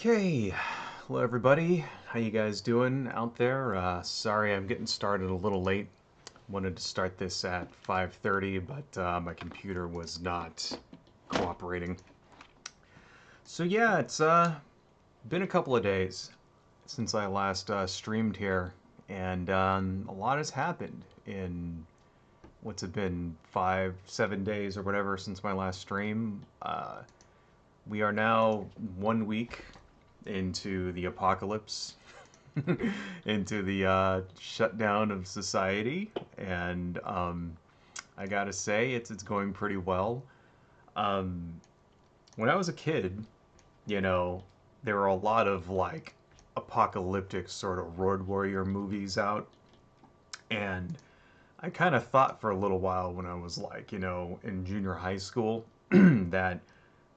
Okay, hello everybody. How you guys doing out there? Sorry I'm getting started a little late. Wanted to start this at 5:30, but my computer was not cooperating. So yeah, it's been a couple of days since I last streamed here, and a lot has happened in what's it been 5, 7 days or whatever since my last stream. We are now 1 week into the apocalypse, into the shutdown of society, and I gotta say it's going pretty well. Um, when I was a kid, you know, there were a lot of like apocalyptic sort of road warrior movies out, and I kind of thought for a little while when I was like, in junior high school, that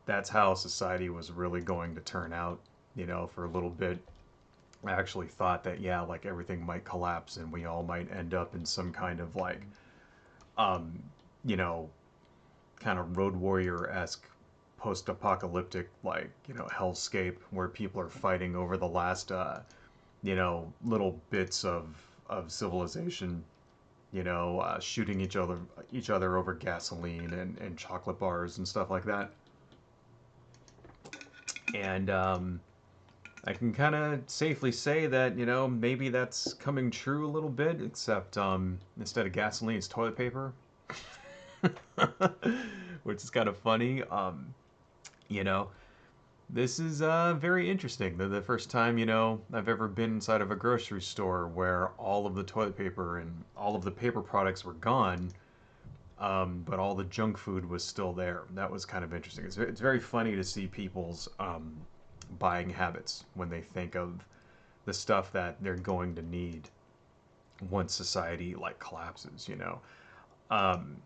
that's how society was really going to turn out, for a little bit. I actually thought that, yeah, like everything might collapse and we all might end up in some kind of like, um, you know, kind of road warrior-esque post-apocalyptic, like, hellscape where people are fighting over the last, little bits of civilization, shooting each other over gasoline and chocolate bars and stuff like that. And I can kind of safely say that, maybe that's coming true a little bit, except instead of gasoline, it's toilet paper, which is kind of funny. You know, this is very interesting. The first time, I've ever been inside of a grocery store where all of the toilet paper and all of the paper products were gone, but all the junk food was still there. That was kind of interesting. It's very funny to see people's buying habits when they think of the stuff that they're going to need once society like collapses. Um,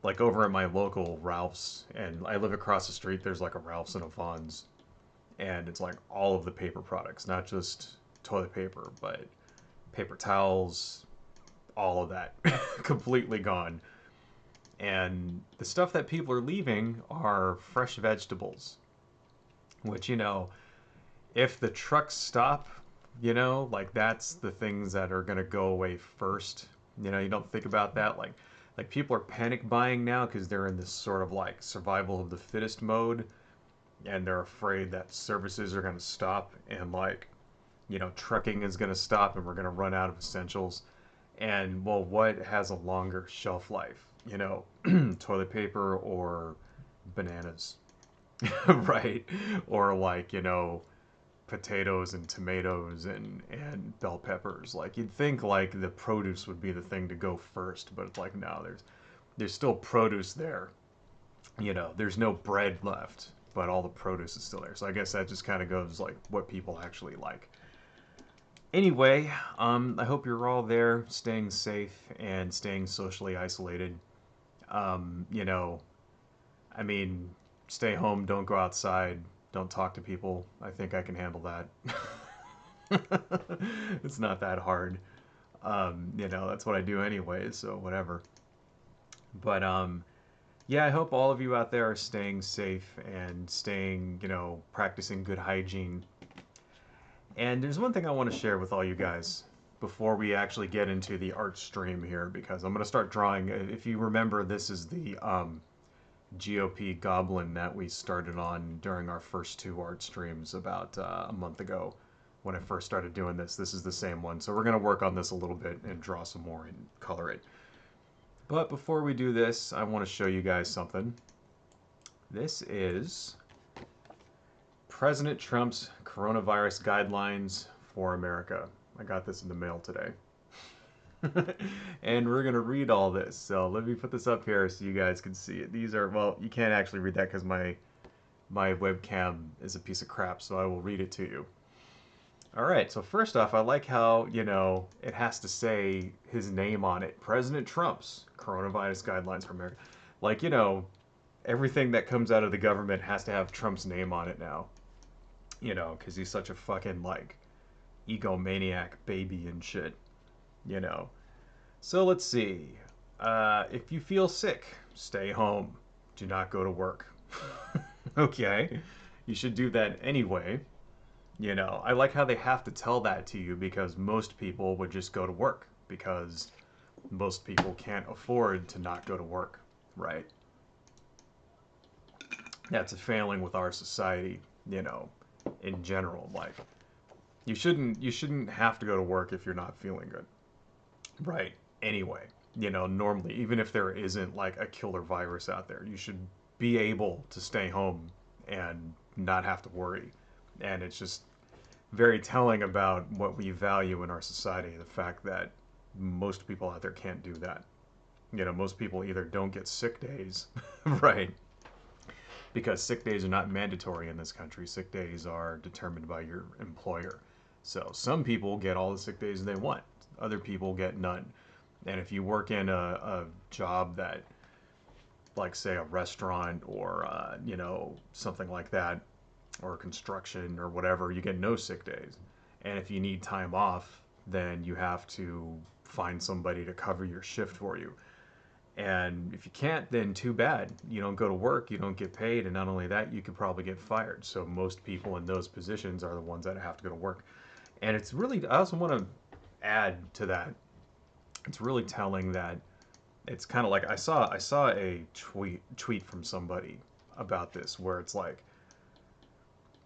like over at my local Ralph's, and I live across the street. There's like a Ralph's and a Vons, and it's like all of the paper products, not just toilet paper, but paper towels, all of that, completely gone. And the stuff that people are leaving are fresh vegetables, which, if the trucks stop, like that's the things that are going to go away first. You don't think about that. Like people are panic buying now because they're in this sort of like survival of the fittest mode, and they're afraid that services are going to stop, and like, trucking is going to stop and we're going to run out of essentials. And well, what has a longer shelf life? Toilet paper or bananas, right? Or like, potatoes and tomatoes and bell peppers. Like you'd think like the produce would be the thing to go first, but it's like no, there's still produce there. There's no bread left, but all the produce is still there. So I guess that just kind of goes like what people actually like. Anyway, I hope you're all there, staying safe and staying socially isolated. Um, you know, I mean, stay home, don't go outside, don't talk to people. I think I can handle that. It's not that hard. That's what I do anyway, so whatever. But yeah, I hope all of you out there are staying safe and staying, practicing good hygiene. And there's one thing I want to share with all you guys before we actually get into the art stream here, because I'm going to start drawing. If you remember, this is the GOP Goblin that we started on during our first two art streams about a month ago when I first started doing this. This is the same one. So we're going to work on this a little bit and draw some more and color it. But before we do this, I want to show you guys something. This is President Trump's coronavirus guidelines for America. I got this in the mail today. And we're going to read all this. So let me put this up here so you guys can see it. These are, well, you can't actually read that because my webcam is a piece of crap, so I will read it to you. All right, so first off, I like how, it has to say his name on it. President Trump's coronavirus guidelines for America. Like, everything that comes out of the government has to have Trump's name on it now. Because he's such a fucking, like, egomaniac baby and shit. you know. So let's see. If you feel sick, stay home. Do not go to work. Okay. You should do that anyway. You know, I like how they have to tell that to you because most people would just go to work because most people can't afford to not go to work, right? That's a failing with our society, you know, in general. Like you shouldn't have to go to work if you're not feeling good, right? Anyway, you know, normally even if there isn't like a killer virus out there, you should be able to stay home and not have to worry. And it's just very telling about what we value in our society, the fact that most people out there can't do that. You know, most people either don't get sick days, right? Because sick days are not mandatory in this country. Sick days are determined by your employer. So some people get all the sick days they want. Other people get none. And if you work in a job that, like, say, a restaurant or, you know, something like that, or construction or whatever, you get no sick days. And if you need time off, then you have to find somebody to cover your shift for you. And if you can't, then too bad. You don't go to work, you don't get paid, and not only that, you could probably get fired. So most people in those positions are the ones that have to go to work. And it's really, I also want to add to that. It's really telling that it's kind of like I saw a tweet from somebody about this where it's like,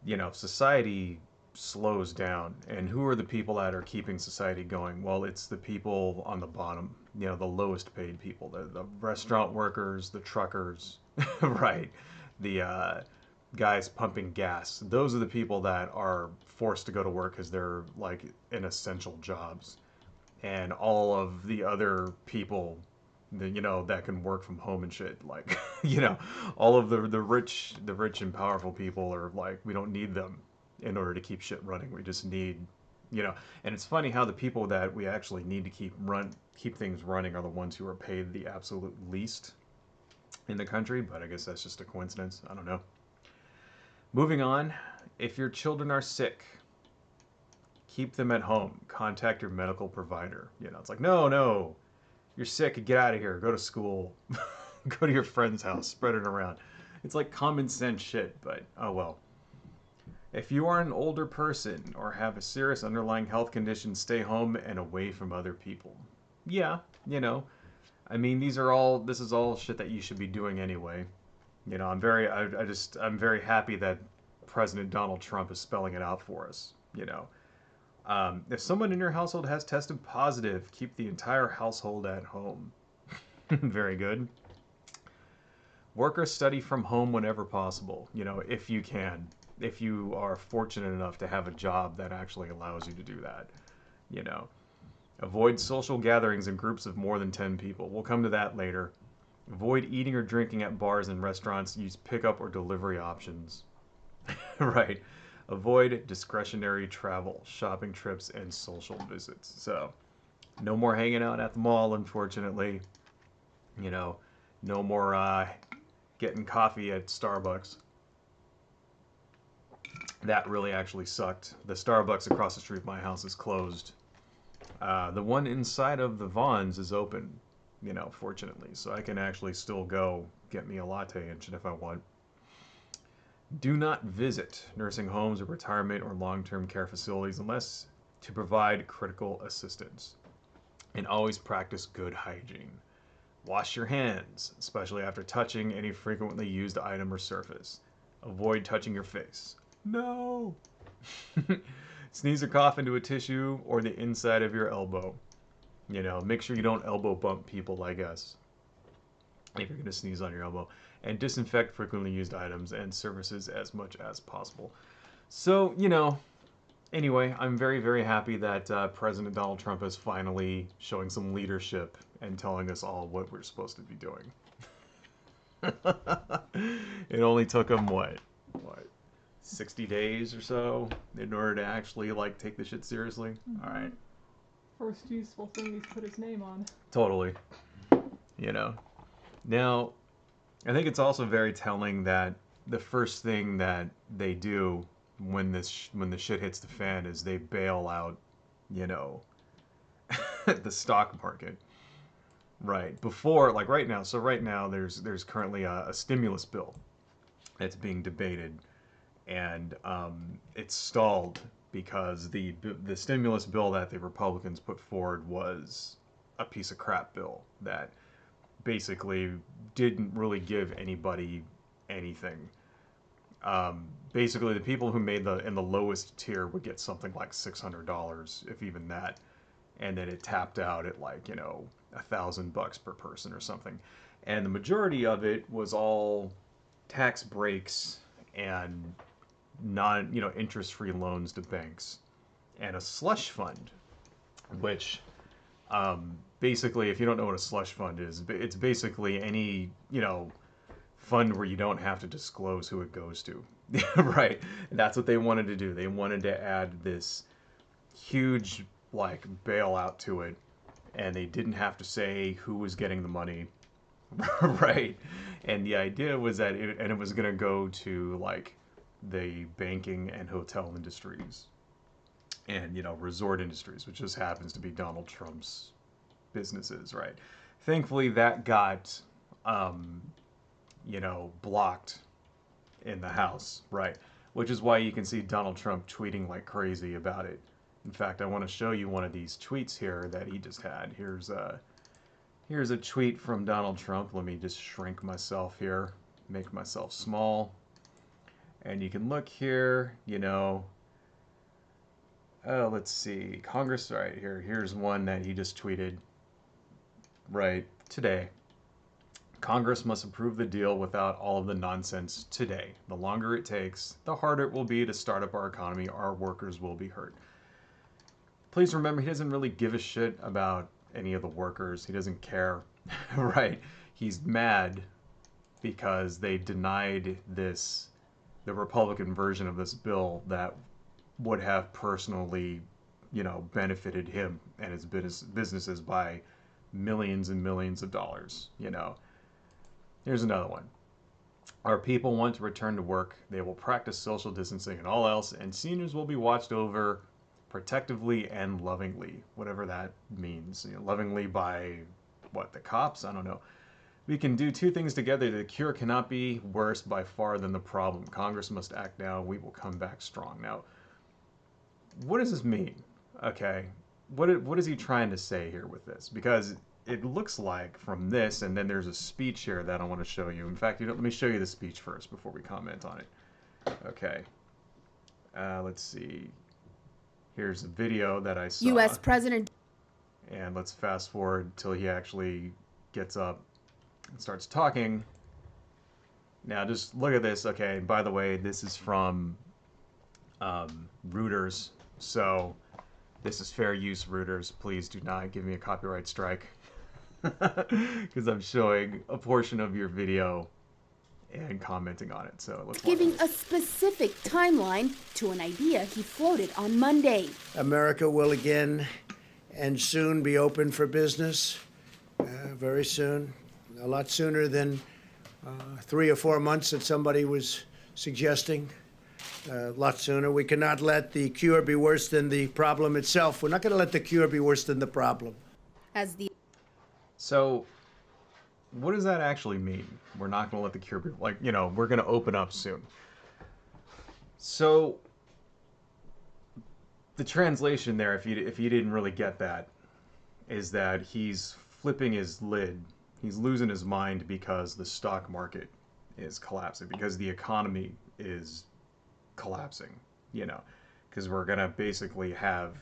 you know, society slows down. And who are the people that are keeping society going? Well, it's the people on the bottom, you know, the lowest paid people, the restaurant workers, the truckers, right? The guys pumping gas. Those are the people that are forced to go to work because they're like in essential jobs. And all of the other people, you know, that can work from home and shit, like, you know, all of the rich and powerful people are like, we don't need them in order to keep shit running. We just need, you know. And it's funny how the people that we actually need to keep things running are the ones who are paid the absolute least in the country. But I guess that's just a coincidence. I don't know. Moving on, if your children are sick, keep them at home. Contact your medical provider. You know, it's like, no, no, you're sick, get out of here, go to school, go to your friend's house, spread it around. It's like common sense shit, but oh well. If you are an older person or have a serious underlying health condition, stay home and away from other people. Yeah, you know, I mean, this is all shit that you should be doing anyway. You know, I'm very happy that President Donald Trump is spelling it out for us, you know. If someone in your household has tested positive, keep the entire household at home. Very good. Work or study from home whenever possible, you know, if you can. If you are fortunate enough to have a job that actually allows you to do that, you know. Avoid social gatherings in groups of more than 10 people. We'll come to that later. Avoid eating or drinking at bars and restaurants. Use pickup or delivery options. Right. Avoid discretionary travel, shopping trips, and social visits. So, no more hanging out at the mall, unfortunately. You know, no more getting coffee at Starbucks. That really actually sucked. The Starbucks across the street from my house is closed. The one inside of the Vons is open, you know, fortunately. So I can actually still go get me a latte and shit if I want. Do not visit nursing homes or retirement or long-term care facilities unless to provide critical assistance. And always practice good hygiene. Wash your hands, especially after touching any frequently used item or surface. Avoid touching your face. No! Sneeze or cough into a tissue or the inside of your elbow. You know, make sure you don't elbow bump people, I guess, if you're going to sneeze on your elbow. And disinfect frequently used items and surfaces as much as possible. So, you know, anyway, I'm very, very happy that President Donald Trump is finally showing some leadership and telling us all what we're supposed to be doing. It only took him, what, 60 days or so in order to actually, like, take this shit seriously? Mm-hmm. All right. First useful thing he's put his name on. Totally. You know. Now, I think it's also very telling that the first thing that they do when when the shit hits the fan is they bail out, you know, the stock market. Right. Before, like right now, so right now there's currently a stimulus bill that's being debated, and it stalled because the stimulus bill that the Republicans put forward was a piece of crap bill that basically didn't really give anybody anything. Basically, the people who made the in the lowest tier would get something like $600, if even that, and then it tapped out at like $1,000 per person or something, and the majority of it was all tax breaks and non interest free loans to banks and a slush fund, which basically, if you don't know what a slush fund is, it's basically any fund where you don't have to disclose who it goes to. Right. And that's what they wanted to do. They wanted to add this huge like bailout to it, and they didn't have to say who was getting the money. Right. And the idea was that it was going to go to like the banking and hotel industries and resort industries, which just happens to be Donald Trump's businesses, right? Thankfully, that got blocked in the House, right? Which is why you can see Donald Trump tweeting like crazy about it. In fact, I want to show you one of these tweets here that he just had. Here's a tweet from Donald Trump. Let me just shrink myself here, make myself small. And you can look here, let's see. Congress, right here. Here's one that he just tweeted right today. Congress must approve the deal without all of the nonsense today. The longer it takes, the harder it will be to start up our economy. Our workers will be hurt. Please remember, he doesn't really give a shit about any of the workers. He doesn't care, right? He's mad because they denied the Republican version of this bill that would have personally, benefited him and his businesses by millions and millions of dollars. Here's another one. Our people want to return to work. They will practice social distancing and all else, and seniors will be watched over protectively and lovingly, whatever that means. Lovingly by what, the cops? I don't know. We can do two things together. The cure cannot be worse by far than the problem. Congress must act now. We will come back strong. Now, what does this mean? Okay, what is he trying to say here with this? Because it looks like from this, and then there's a speech here that I want to show you. In fact, let me show you the speech first before we comment on it. Okay. Let's see. Here's a video that I saw. U.S. President. And let's fast forward till he actually gets up and starts talking. Now, just look at this. Okay, by the way, this is from Reuters. So this is fair use, Reuters. Please do not give me a copyright strike. Because I'm showing a portion of your video and commenting on it. So let's giving a specific timeline to an idea he floated on Monday. America will again and soon be open for business. Very soon. A lot sooner than 3 or 4 months that somebody was suggesting. A lot sooner. We cannot let the cure be worse than the problem itself. We're not going to let the cure be worse than the problem. So, what does that actually mean? We're not going to let the cure be, we're going to open up soon. So, the translation there, if you didn't really get that, is that he's flipping his lid. He's losing his mind because the stock market is collapsing, because the economy is collapsing, because we're going to basically have,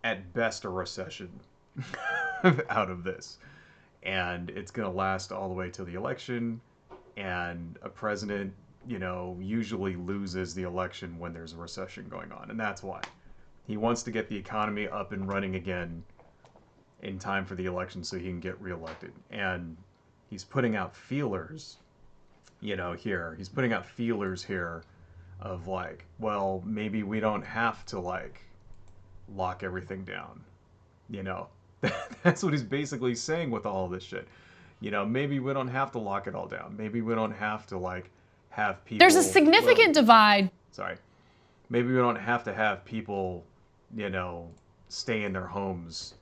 at best a recession out of this. And it's going to last all the way till the election. And a president, usually loses the election when there's a recession going on. And that's why. He wants to get the economy up and running again in time for the election so he can get reelected. And he's putting out feelers, here. He's putting out feelers here of like, well, maybe we don't have to lock everything down. That's what he's basically saying with all of this shit. Maybe we don't have to lock it all down. Maybe we don't have to have people. There's a significant divide. Sorry. Maybe we don't have to have people, stay in their homes,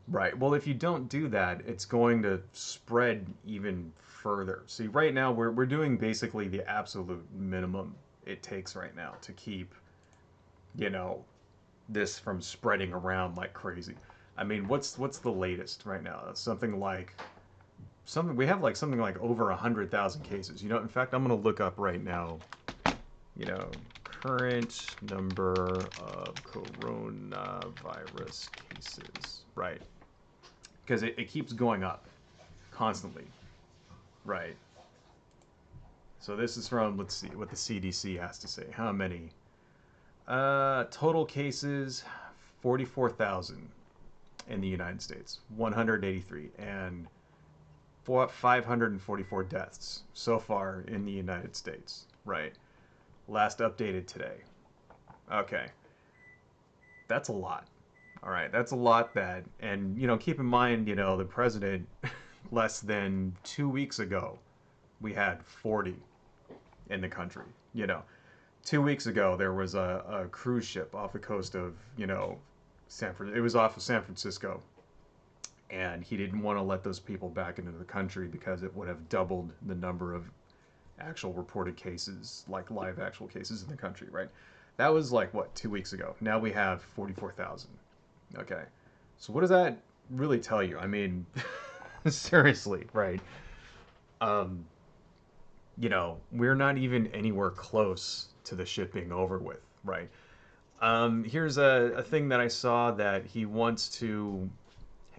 Right. Well, if you don't do that, it's going to spread even further. See, right now we're doing basically the absolute minimum it takes right now to keep, you know, this from spreading around like crazy. I mean, what's the latest right now? Something like something we have like something like over 100,000 cases. You know, in fact, I'm gonna look up right now. You know, current number of coronavirus cases. Right, because it keeps going up constantly. Right. So this is from, let's see what the CDC has to say. How many? Total cases 44,000 in the United States, 183, and 544 deaths so far in the United States. Right. Last updated today. Okay. That's a lot. All right. That's a lot that, and, keep in mind, the president less than 2 weeks ago, we had 40 in the country. 2 weeks ago, there was a cruise ship off the coast of, it was off of San Francisco. And he didn't want to let those people back into the country because it would have doubled the number of actual reported cases, like live actual cases in the country, right? That was like, what, 2 weeks ago. Now we have 44,000. Okay. So what does that really tell you? I mean, seriously, right? Um, we're not even anywhere close to the shit being over with, right? Here's a thing that I saw that he wants to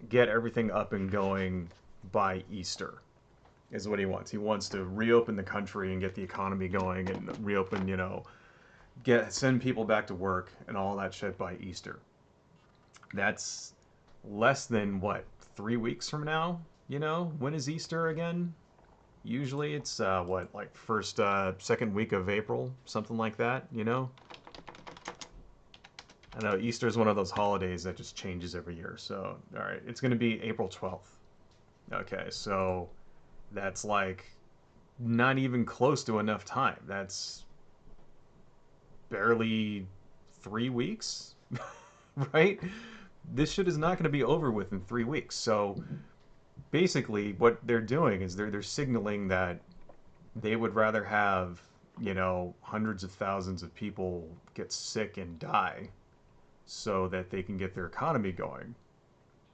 get everything up and going by Easter, is what he wants. He wants to reopen the country and get the economy going and reopen, send people back to work and all that shit by Easter. That's less than what, 3 weeks from now? When is Easter again? Usually it's what, like second week of April, something like that. I know Easter is one of those holidays that just changes every year. So, all right, it's going to be April 12th. Okay, so that's like not even close to enough time. That's barely 3 weeks, right? This shit is not going to be over with in 3 weeks. So basically, what they're doing is they're signaling that they would rather have, hundreds of thousands of people get sick and die so that they can get their economy going,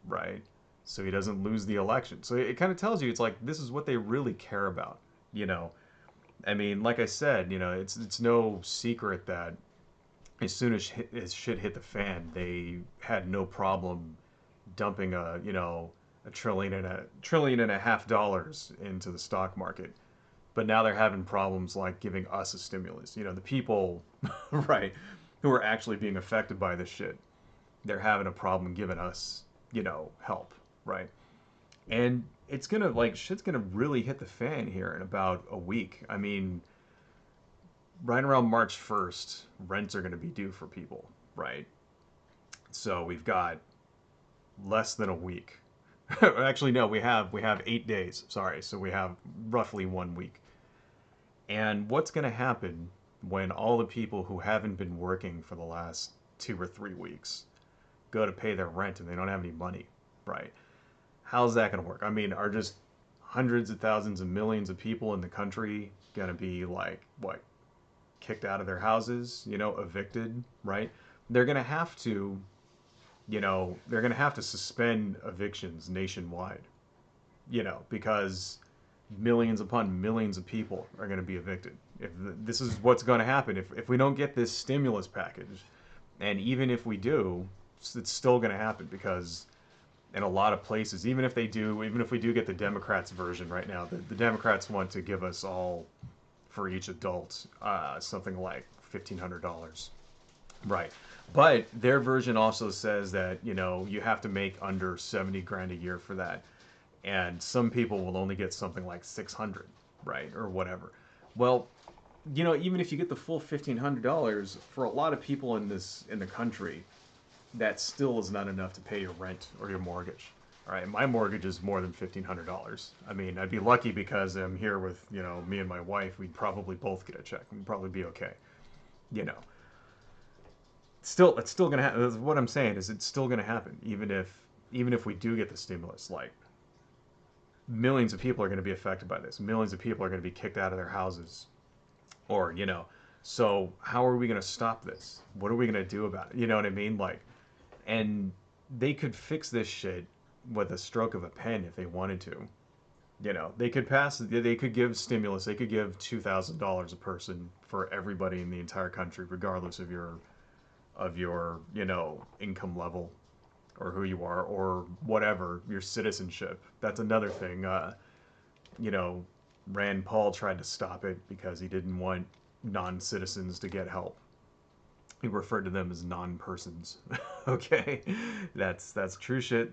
right? So he doesn't lose the election. So it kind of tells you, it's like, this is what they really care about, you know. I mean, like I said, it's no secret that as soon as shit hit the fan, they had no problem dumping a trillion and a half dollars into the stock market. But now they're having problems like giving us a stimulus. The people, right, who are actually being affected by this shit, they're having a problem giving us, help, right? And it's gonna, like, shit's gonna really hit the fan here in about a week. I mean, right around March 1st, rents are gonna be due for people, right? So we've got less than a week. Actually, no, we have 8 days. Sorry, so we have roughly 1 week. And what's going to happen when all the people who haven't been working for the last 2 or 3 weeks go to pay their rent and they don't have any money, right? How's that going to work? I mean, are just hundreds of thousands and millions of people in the country going to be like, what, kicked out of their houses, evicted, right? They're going to have to, suspend evictions nationwide, because millions upon millions of people are going to be evicted. This is what's going to happen if we don't get this stimulus package, and even if we do, it's still going to happen because in a lot of places, even if we do get the Democrats' version right now, the Democrats want to give us all, for each adult, something like $1,500. Right. But their version also says that, you have to make under 70 grand a year for that. And some people will only get something like 600, right? Or whatever. Well, even if you get the full $1,500, for a lot of people in the country, that still is not enough to pay your rent or your mortgage. All right, my mortgage is more than $1,500. I mean, I'd be lucky because I'm here with, me and my wife. We'd probably both get a check. We'd probably be okay. You know, it's still gonna happen. What I'm saying is, it's still gonna happen, even if even if we do get the stimulus, like millions of people are going to be affected by this. Millions of people are going to be kicked out of their houses, or So how are we going to stop this? What are we going to do about it? You know what I mean? Like, and they could fix this shit with a stroke of a pen if they wanted to. They could pass. They could give stimulus. They could give $2,000 a person for everybody in the entire country, regardless of your income level or who you are or whatever your citizenship. That's another thing. You know, Rand Paul tried to stop it because he didn't want non-citizens to get help. He referred to them as non-persons. Okay, that's true shit.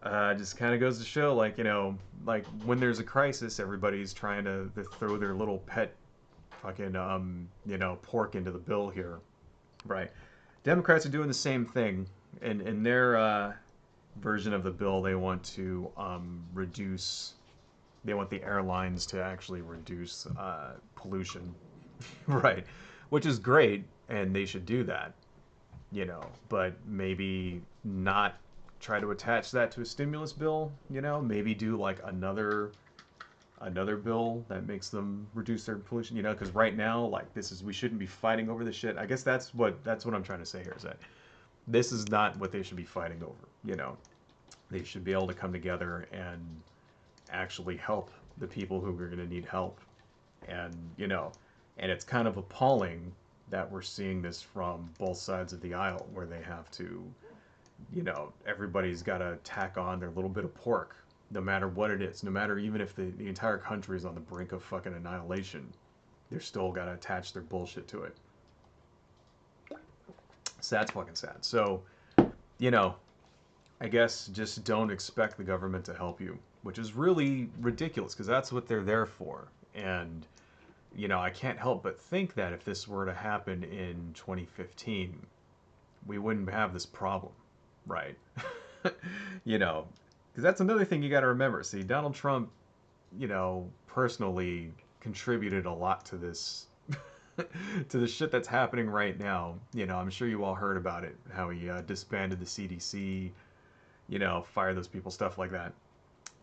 Just kind of goes to show, like like when there's a crisis, everybody's trying to throw their little pet fucking pork into the bill here, right? Democrats are doing the same thing, and in their version of the bill, they want to reduce. They want the airlines to actually reduce pollution, right? Which is great, and they should do that, but maybe not try to attach that to a stimulus bill, maybe do like another bill that makes them reduce their pollution, because right now, like, we shouldn't be fighting over this shit. I guess that's what I'm trying to say here, is that this is not what they should be fighting over. They should be able to come together and actually help the people who are going to need help. And and it's kind of appalling that we're seeing this from both sides of the aisle, where they have to, everybody's got to tack on their little bit of pork, no matter what it is, no matter, even if the entire country is on the brink of fucking annihilation, they're still got to attach their bullshit to it. So that's fucking sad. So, I guess just don't expect the government to help you, which is really ridiculous, because that's what they're there for. And I can't help but think that if this were to happen in 2015, we wouldn't have this problem, right? Because that's another thing you got to remember. See, Donald Trump, personally contributed a lot to this, to the shit that's happening right now. I'm sure you all heard about it, how he disbanded the CDC, fired those people, stuff like that.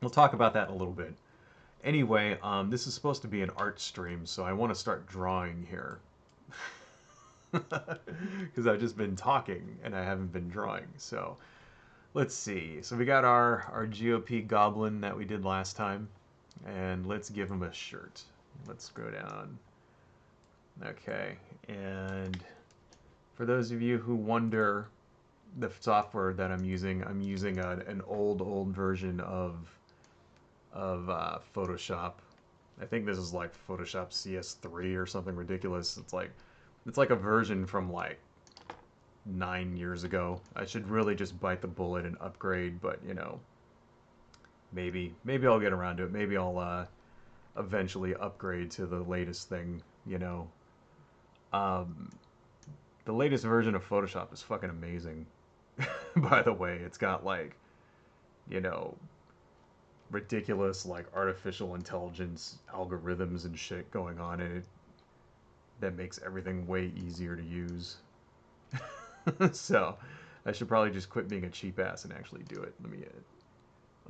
We'll talk about that in a little bit. Anyway, this is supposed to be an art stream, so I want to start drawing here. Because I've just been talking and I haven't been drawing. So let's see. So we got our GOP goblin that we did last time, and let's give him a shirt. Let's go down. Okay, and for those of you who wonder the software that I'm using an old version of Photoshop. I think this is like Photoshop CS3 or something ridiculous. It's like a version from like 9 years ago. I should really just bite the bullet and upgrade, but maybe I'll get around to it. Maybe I'll eventually upgrade to the latest thing. The latest version of Photoshop is fucking amazing. By the way, it's got like ridiculous like artificial intelligence algorithms and shit going on in it that makes everything way easier to use. So I should probably just quit being a cheap ass and actually do it. Let me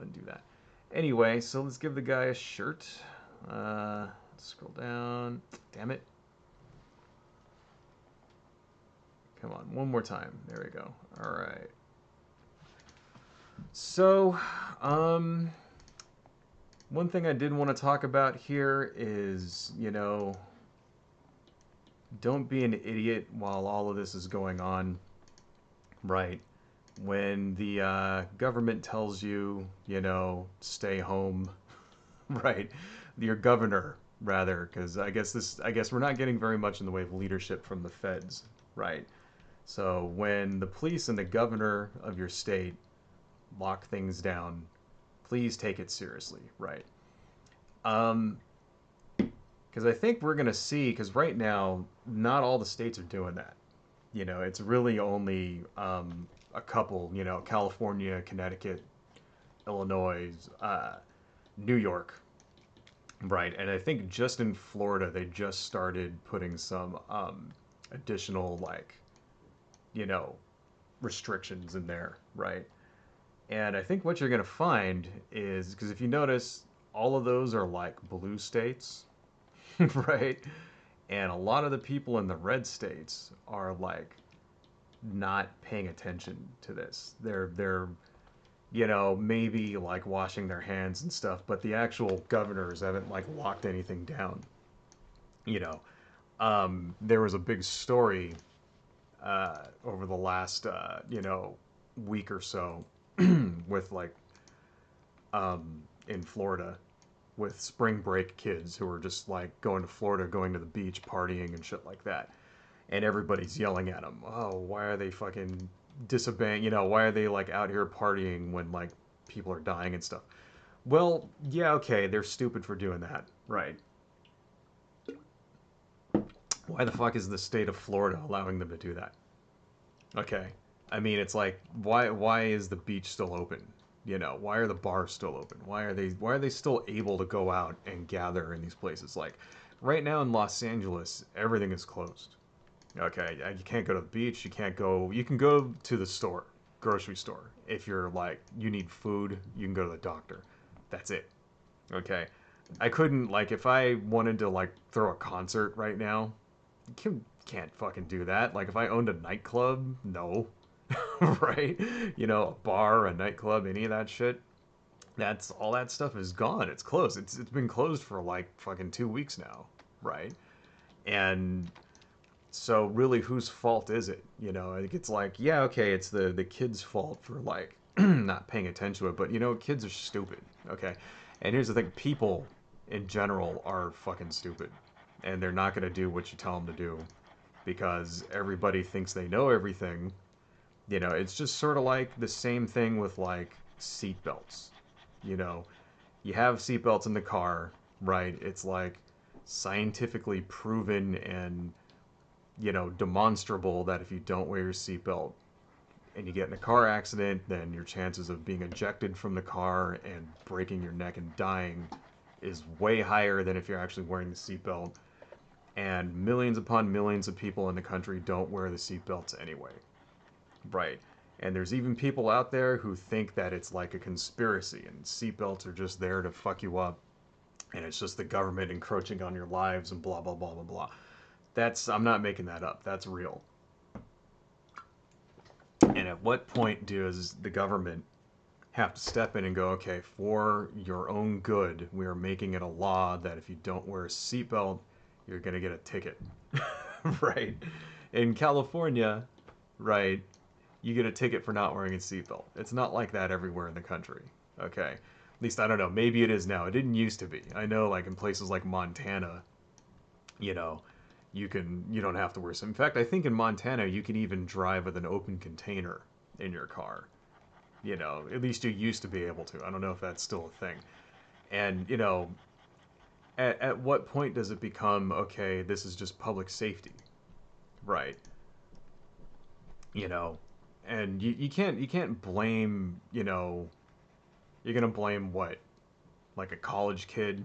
undo that. Anyway, so let's give the guy a shirt. Scroll down. Damn it. Come on, one more time. There we go. All right. So, one thing I did want to talk about here is, don't be an idiot while all of this is going on, right? When the government tells you, stay home, right? Your governor, rather, because I guess we're not getting very much in the way of leadership from the feds, right? So when the police and the governor of your state lock things down, please take it seriously, right? Because I think we're going to see, because right now, not all the states are doing that. It's really only a couple, California, Connecticut, Illinois, New York, right? And I think just in Florida, they just started putting some additional, like, restrictions in there, right? And I think what you're going to find is because if you notice, all of those are like blue states, right? And a lot of the people in the red states are like not paying attention to this. They're maybe like washing their hands and stuff, but the actual governors haven't like locked anything down. You know, there was a big story over the last week or so with like in Florida with spring break kids who are just like going to Florida, going to the beach, partying and shit like that. And everybody's yelling at them, "Oh, why are they fucking disobeying? Why are they like out here partying when like people are dying and stuff?" Well, yeah, okay, they're stupid for doing that, right? Why the fuck is the state of Florida allowing them to do that? Okay. I mean, it's like why is the beach still open? Why are the bars still open? Why are they still able to go out and gather in these places? Like right now in Los Angeles, everything is closed. Okay, you can't go to the beach, you can't go you can go to the store, grocery store. If you're like you need food, you can go to the doctor. That's it. Okay. I couldn't like if I wanted to like throw a concert right now, can't fucking do that. Like if I owned a nightclub, no. Right? A bar, a nightclub, any of that shit. That's all that stuff is gone. It's closed. It's been closed for like fucking 2 weeks now, right? And so really whose fault is it? I think it's like, yeah, okay, it's the kids' fault for like not paying attention to it, but kids are stupid, okay? And here's the thing, people in general are fucking stupid. And they're not going to do what you tell them to do because everybody thinks they know everything. It's just sort of like the same thing with like seat belts. You know, you have seatbelts in the car, right? It's like scientifically proven and demonstrable that if you don't wear your seatbelt and you get in a car accident, then your chances of being ejected from the car and breaking your neck and dying is way higher than if you're actually wearing the seatbelt. And millions upon millions of people in the country don't wear the seatbelts anyway. Right. And there's even people out there who think that it's like a conspiracy and seatbelts are just there to fuck you up and it's just the government encroaching on your lives and blah blah blah blah blah. I'm not making that up. That's real. And at what point does the government have to step in and go, okay, for your own good, we are making it a law that if you don't wear a seatbelt, you're going to get a ticket. Right? In California, right, you get a ticket for not wearing a seatbelt. It's not like that everywhere in the country. Okay? At least I don't know. Maybe it is now. It didn't used to be. I know like in places like Montana, you know, you don't have to wear some. In fact, I think in Montana you can even drive with an open container in your car. At least you used to be able to. I don't know if that's still a thing. And, at what point does it become, okay, this is just public safety? Right. You know, and you can't blame, you're going to blame what? Like a college kid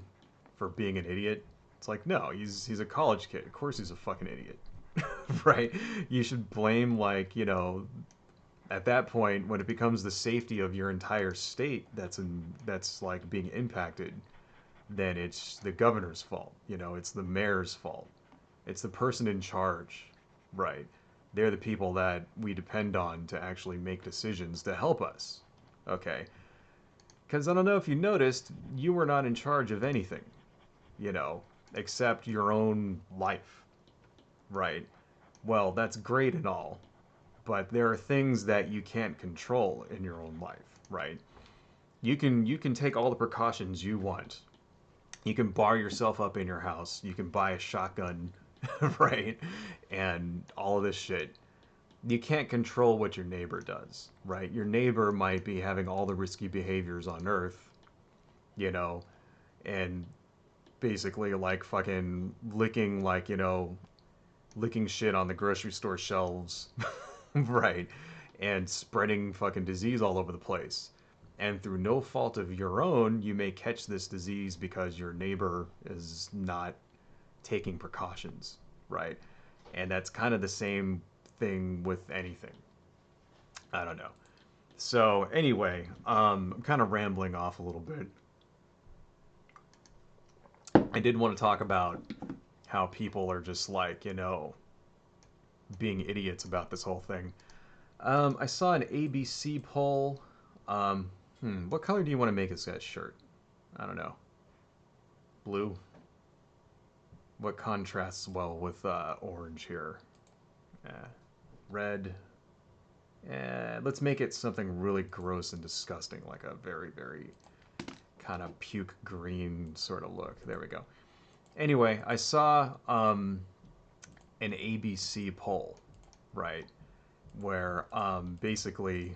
for being an idiot? It's like, no, he's a college kid. Of course he's a fucking idiot. Right? You should blame like, at that point when it becomes the safety of your entire state that's like being impacted, then it's the governor's fault. It's the mayor's fault. It's the person in charge, right? They're the people that we depend on to actually make decisions to help us. Okay? Because I don't know if you noticed, you were not in charge of anything, you know, except your own life, right? Well, that's great and all, but there are things that you can't control in your own life, right? You can take all the precautions you want. You can bar yourself up in your house. You can buy a shotgun, right? And all of this shit. You can't control what your neighbor does, right? Your neighbor might be having all the risky behaviors on earth, you know, and basically like fucking licking like, licking shit on the grocery store shelves, right? And spreading fucking disease all over the place. And through no fault of your own, you may catch this disease because your neighbor is not taking precautions, right? And that's kind of the same thing with anything. I don't know. So anyway, I'm kind of rambling off a little bit. I did want to talk about how people are just like, you know, being idiots about this whole thing. I saw an ABC poll. What color do you want to make this guy's shirt? I don't know. Blue. What contrasts well with orange here? Red. Let's make it something really gross and disgusting, like a very, very kind of puke green sort of look. There we go. Anyway, I saw an ABC poll, right, where basically,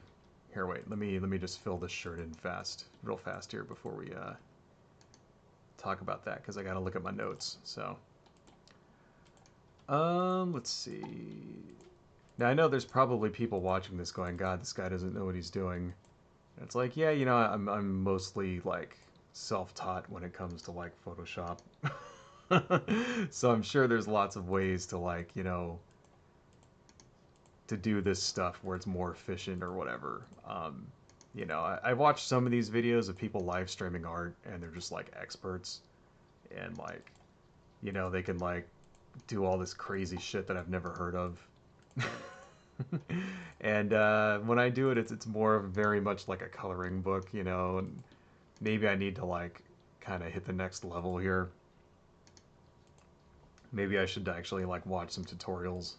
here, wait, let me just fill this shirt in real fast here before we talk about that, because I got to look at my notes. So, let's see. Now I know there's probably people watching this going, God, this guy doesn't know what he's doing. And it's like, yeah, you know, I'm mostly like self-taught when it comes to like Photoshop. So I'm sure there's lots of ways to like, you know, to do this stuff where it's more efficient or whatever. You know, I've watched some of these videos of people live streaming art and they're just like experts and like, you know, they can like do all this crazy shit that I've never heard of. And when I do it, it's more of very much like a coloring book, you know, and maybe I need to like kind of hit the next level here. Maybe I should actually like watch some tutorials.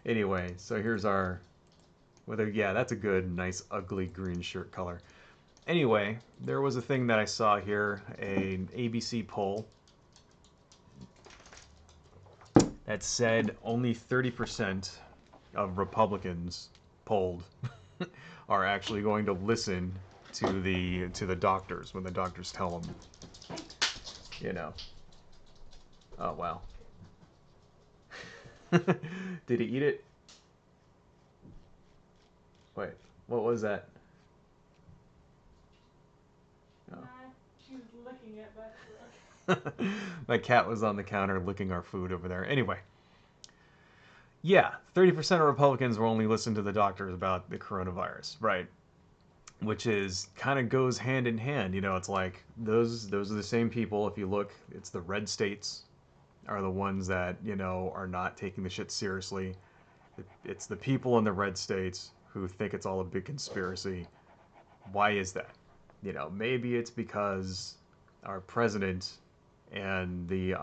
Anyway, so here's our, yeah, that's a good, nice, ugly green shirt color. Anyway, there was a thing that I saw here, an ABC poll that said only 30% of Republicans polled are actually going to listen to the doctors when the doctors tell them, you know. Oh wow. Did he eat it? Wait, what was that? Oh. She was licking it, but... My cat was on the counter licking our food over there. Anyway. Yeah, 30% of Republicans will only listen to the doctors about the coronavirus, right? Which is kind of goes hand in hand. You know, it's like those are the same people. If you look, it's the red states are the ones that, you know, are not taking the shit seriously. It's the people in the red states who think it's all a big conspiracy. Why is that? You know, maybe it's because our president and the,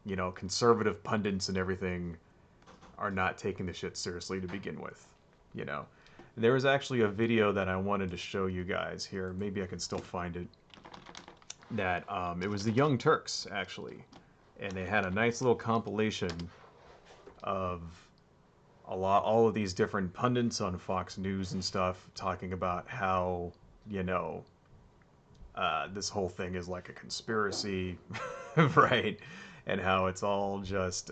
you know, conservative pundits and everything are not taking the shit seriously to begin with, you know. There was actually a video that I wanted to show you guys here. Maybe I can still find it. That it was the Young Turks actually, and they had a nice little compilation of all of these different pundits on Fox News and stuff talking about how, you know, this whole thing is like a conspiracy, right? And how it's all just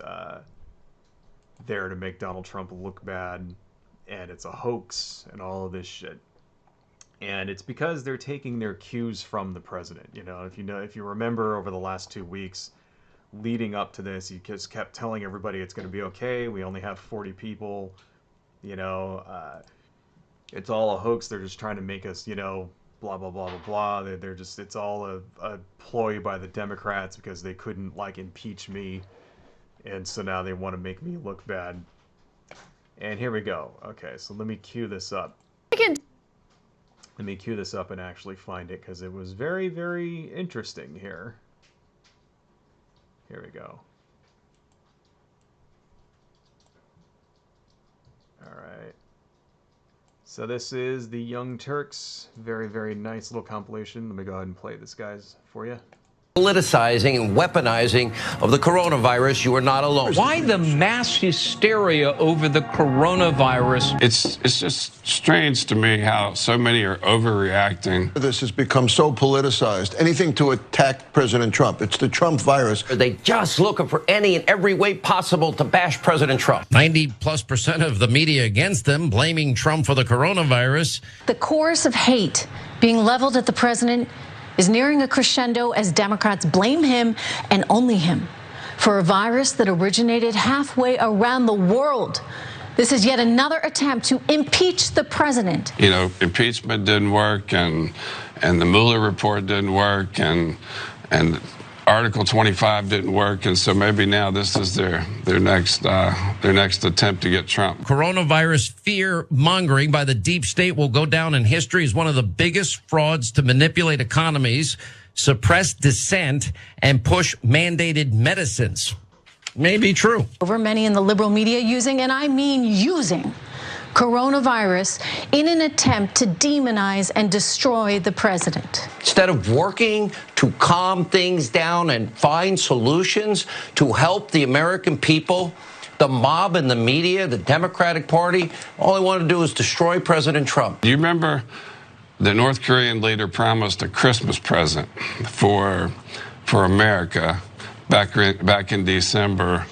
there to make Donald Trump look bad, and it's a hoax and all of this shit. And it's because they're taking their cues from the president. You know, if you remember over the last 2 weeks leading up to this, he just kept telling everybody it's going to be okay. We only have 40 people. You know, it's all a hoax. They're just trying to make us, you know, blah blah blah blah blah. They're just, it's all a ploy by the Democrats because they couldn't like impeach me, and so now they want to make me look bad. And here we go. Okay, so let me cue this up. Let me cue this up and actually find it, because it was very, very interesting here. Here we go. All right. So this is the Young Turks. Very, very nice little compilation. Let me go ahead and play this, guys, for you. Politicizing and weaponizing of the coronavirus. You are not alone. Why the mass hysteria over the coronavirus? It's just strange to me how so many are overreacting. This has become so politicized. Anything to attack President Trump. It's the Trump virus. Are they just looking for any and every way possible to bash President Trump? 90+% of the media against them, blaming Trump for the coronavirus. The chorus of hate being leveled at the president is nearing a crescendo as Democrats blame him and only him for a virus that originated halfway around the world This is yet another attempt to impeach the president. You know, impeachment didn't work, and the Mueller report didn't work, and Article 25 didn't work, and so maybe now this is their next attempt to get Trump. Coronavirus fear mongering by the deep state will go down in history as one of the biggest frauds to manipulate economies, suppress dissent, and push mandated medicines. May be true. Over many in the liberal media using, and I mean using, coronavirus in an attempt to demonize and destroy the president. Instead of working to calm things down and find solutions to help the American people, the mob and the media, the Democratic Party, all they want to do is destroy President Trump. Do you remember the North Korean leader promised a Christmas present for America back in December?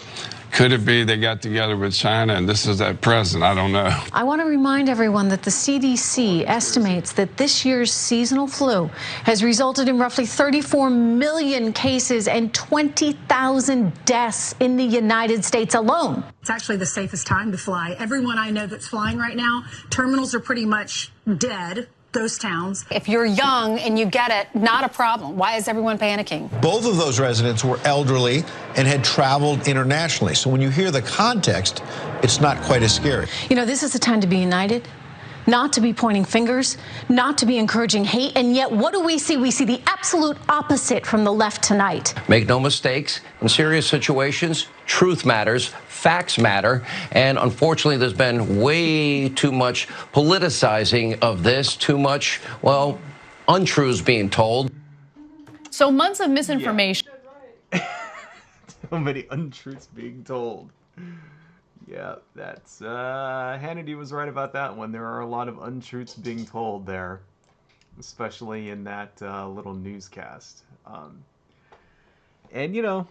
Could it be they got together with China and this is that present? I don't know. I want to remind everyone that the CDC estimates that this year's seasonal flu has resulted in roughly 34 million cases and 20,000 deaths in the United States alone. It's actually the safest time to fly. Everyone I know that's flying right now, terminals are pretty much dead. Those towns. If you're young and you get it, not a problem. Why is everyone panicking? Both of those residents were elderly and had traveled internationally. So when you hear the context, it's not quite as scary. You know, this is a time to be united, not to be pointing fingers, not to be encouraging hate. And yet, what do we see? We see the absolute opposite from the left tonight. Make no mistakes, in serious situations, truth matters, facts matter, and unfortunately there's been way too much politicizing of this, too much, well, untruths being told. So months of misinformation. Yeah. So many untruths being told. Yeah, that's, Hannity was right about that one. There are a lot of untruths being told there, especially in that little newscast. And, you know,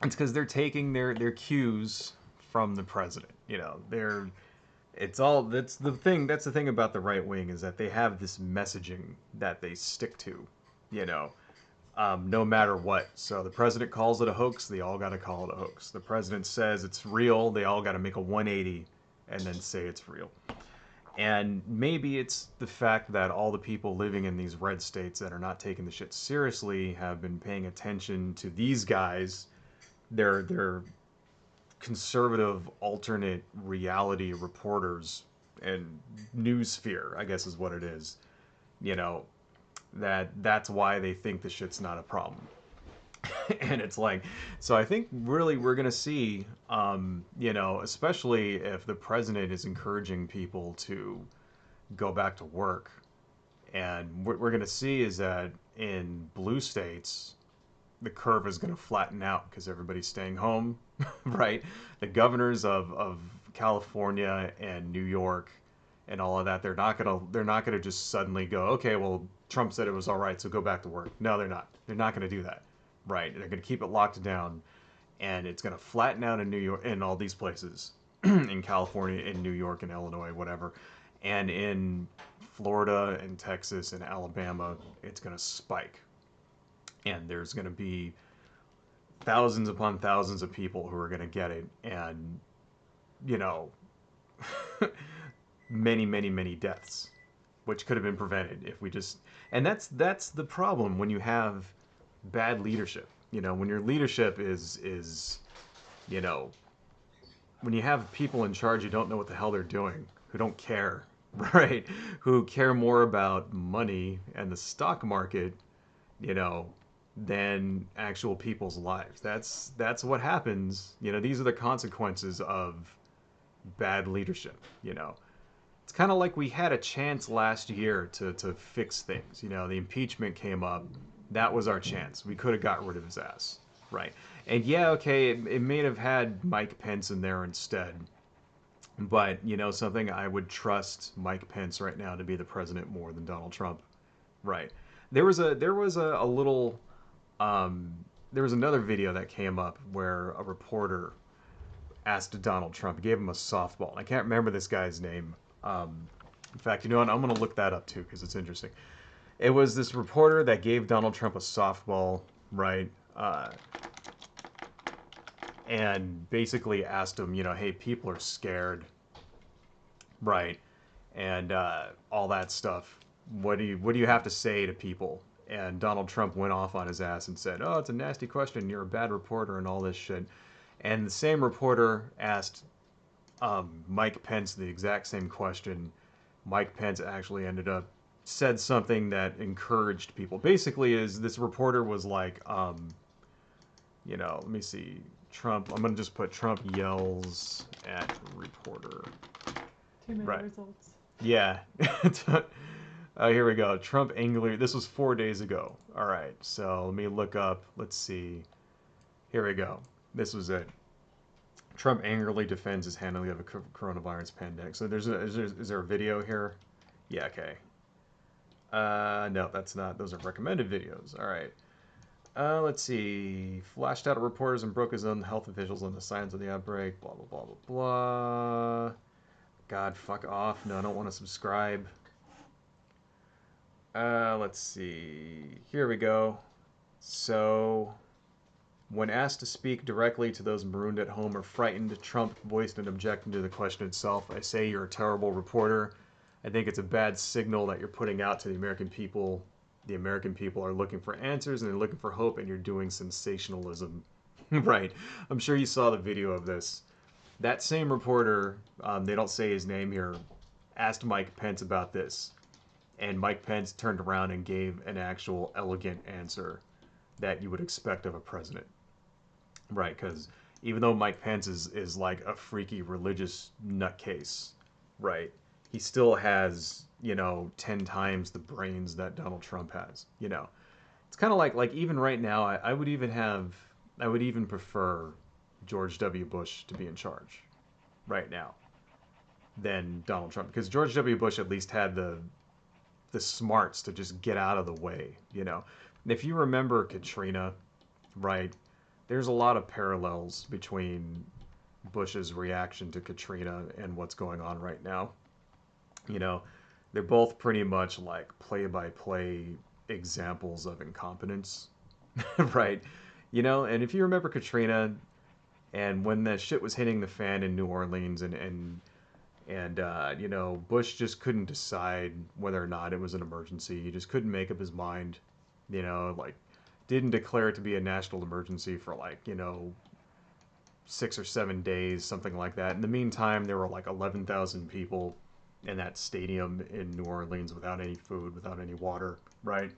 it's because they're taking their cues from the president. You know, that's the thing about the right wing, is that they have this messaging that they stick to, you know, no matter what. So the president calls it a hoax, they all got to call it a hoax. The president says it's real, they all got to make a 180 and then say it's real. And maybe it's the fact that all the people living in these red states that are not taking the shit seriously have been paying attention to these guys. They're conservative alternate reality reporters and newsphere, I guess is what it is. You know, that's why they think the shit's not a problem. And it's like, so I think really we're gonna see, you know, especially if the president is encouraging people to go back to work, and what we're gonna see is that in blue states, the curve is going to flatten out because everybody's staying home, right? The governors of California and New York and all of that, they're not gonna just suddenly go, okay, well, Trump said it was all right, so go back to work. No, they're not. They're not going to do that, right? They're going to keep it locked down, and it's going to flatten out in New York, in all these places, in California, in New York, and Illinois, whatever, and in Florida and Texas and Alabama, it's going to spike. And there's going to be thousands upon thousands of people who are going to get it, and, you know, many, many, many deaths, which could have been prevented if we just... And that's the problem when you have bad leadership. You know, when your leadership is, you know, when you have people in charge who don't know what the hell they're doing, who don't care, right? Who care more about money and the stock market, you know, than actual people's lives. That's what happens. You know, these are the consequences of bad leadership, you know. It's kind of like we had a chance last year to fix things. You know, the impeachment came up. That was our chance. We could have got rid of his ass, right? And yeah, okay, it may have had Mike Pence in there instead. But, you know, something, I would trust Mike Pence right now to be the president more than Donald Trump, right? There was a little... there was another video that came up where a reporter asked Donald Trump, gave him a softball. I can't remember this guy's name. In fact, you know what? I'm going to look that up too because it's interesting. It was this reporter that gave Donald Trump a softball, right? And basically asked him, you know, hey, people are scared. right? And all that stuff. What do you have to say to people? And Donald Trump went off on his ass and said, "Oh, it's a nasty question. You're a bad reporter," and all this shit. And the same reporter asked Mike Pence the exact same question. Mike Pence actually ended up said something that encouraged people. Basically, is this reporter was like, let me see, Trump. I'm gonna just put Trump yells at reporter. Too many Right. results. Yeah. Here we go. Trump angrily. This was 4 days ago. All right. So let me look up. Let's see. Here we go. This was it. Trump angrily defends his handling of a coronavirus pandemic. So is there a video here? Yeah. Okay. No, that's not. Those are recommended videos. All right. Let's see. Flashed out at reporters and broke his own health officials on the signs of the outbreak. Blah blah blah blah blah. God, fuck off. No, I don't want to subscribe. Let's see. Here we go. So, when asked to speak directly to those marooned at home or frightened, Trump voiced an objection to the question itself. "I say you're a terrible reporter. I think it's a bad signal that you're putting out to the American people. The American people are looking for answers and they're looking for hope, and you're doing sensationalism." Right. I'm sure you saw the video of this. That same reporter, they don't say his name here, asked Mike Pence about this. And Mike Pence turned around and gave an actual elegant answer that you would expect of a president. Right, because even though Mike Pence is like a freaky religious nutcase, right, he still has, 10 times the brains that Donald Trump has, It's kind of like even right now, I would even prefer George W. Bush to be in charge right now than Donald Trump, because George W. Bush at least had the smarts to just get out of the way. If you remember Katrina, right, there's a lot of parallels between Bush's reaction to Katrina and what's going on right now. They're both pretty much like play-by-play examples of incompetence, right? And if you remember Katrina and when that shit was hitting the fan in New Orleans and Bush just couldn't decide whether or not it was an emergency. He just couldn't make up his mind. Didn't declare it to be a national emergency for 6 or 7 days, something like that. In the meantime, there were like 11,000 people in that stadium in New Orleans without any food, without any water, right?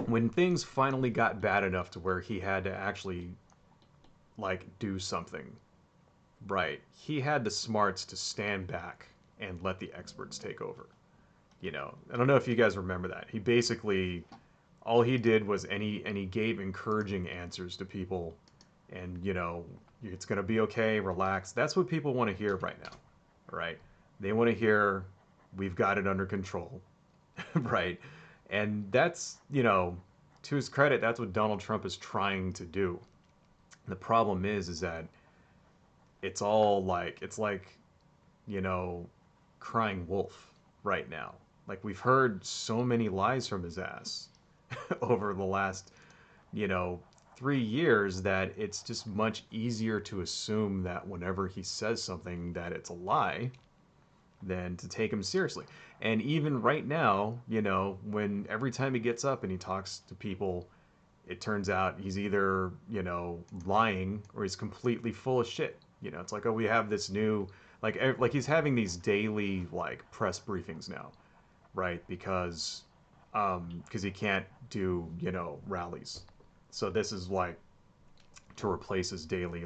When things finally got bad enough to where he had to actually do something, right, he had the smarts to stand back and let the experts take over. I don't know if you guys remember that. He basically, all he did was, and he gave encouraging answers to people, and it's gonna be okay, relax. That's what people want to hear right now, right? They want to hear, we've got it under control, right? And that's, to his credit, that's what Donald Trump is trying to do. The problem is that it's all it's like, crying wolf right now. Like, we've heard so many lies from his ass over the last, 3 years that it's just much easier to assume that whenever he says something that it's a lie than to take him seriously. And even right now, when every time he gets up and he talks to people, it turns out he's either, lying or he's completely full of shit. It's like, oh, we have this new, like he's having these daily, press briefings now, right? Because he can't do, rallies. So this is to replace his daily,